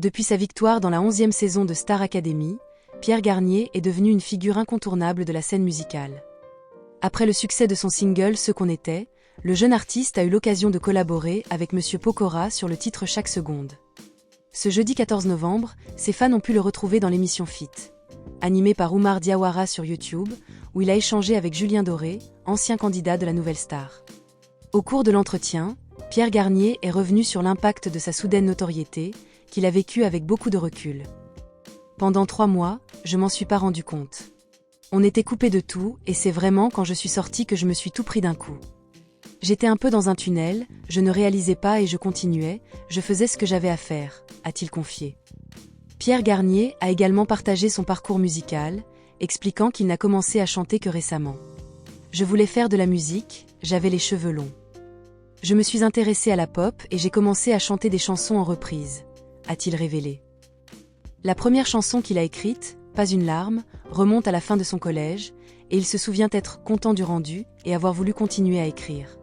Depuis sa victoire dans la 11e saison de Star Academy, Pierre Garnier est devenu une figure incontournable de la scène musicale. Après le succès de son single Ce qu'on était, le jeune artiste a eu l'occasion de collaborer avec Monsieur Pokora sur le titre Chaque seconde. Ce jeudi 14 novembre, ses fans ont pu le retrouver dans l'émission Fit, animée par Oumar Diawara sur YouTube, où il a échangé avec Julien Doré, ancien candidat de la Nouvelle Star. Au cours de l'entretien, Pierre Garnier est revenu sur l'impact de sa soudaine notoriété, qu'il a vécu avec beaucoup de recul. Pendant 3 mois, je m'en suis pas rendu compte. On était coupé de tout, et c'est vraiment quand je suis sorti que je me suis tout pris d'un coup. J'étais un peu dans un tunnel, je ne réalisais pas et je continuais, je faisais ce que j'avais à faire, a-t-il confié. Pierre Garnier a également partagé son parcours musical, expliquant qu'il n'a commencé à chanter que récemment. Je voulais faire de la musique, j'avais les cheveux longs. Je me suis intéressé à la pop et j'ai commencé à chanter des chansons en reprise, a-t-il révélé. La première chanson qu'il a écrite, Pas une larme, remonte à la fin de son collège, et il se souvient être content du rendu et avoir voulu continuer à écrire.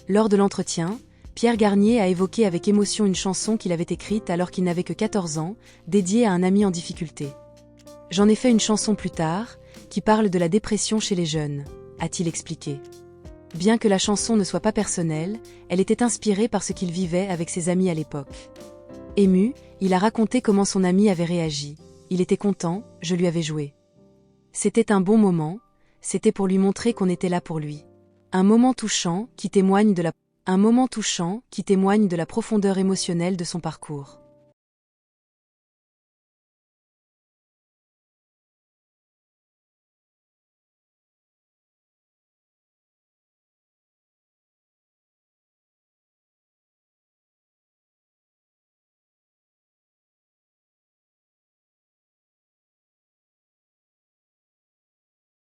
Lors de l'entretien, Pierre Garnier a évoqué avec émotion une chanson qu'il avait écrite alors qu'il n'avait que 14 ans, dédiée à un ami en difficulté. J'en ai fait une chanson plus tard, qui parle de la dépression chez les jeunes, a-t-il expliqué. Bien que la chanson ne soit pas personnelle, elle était inspirée par ce qu'il vivait avec ses amis à l'époque. Ému, il a raconté comment son ami avait réagi. Il était content, je lui avais joué. C'était un bon moment, c'était pour lui montrer qu'on était là pour lui. Un moment touchant qui témoigne de la profondeur émotionnelle de son parcours.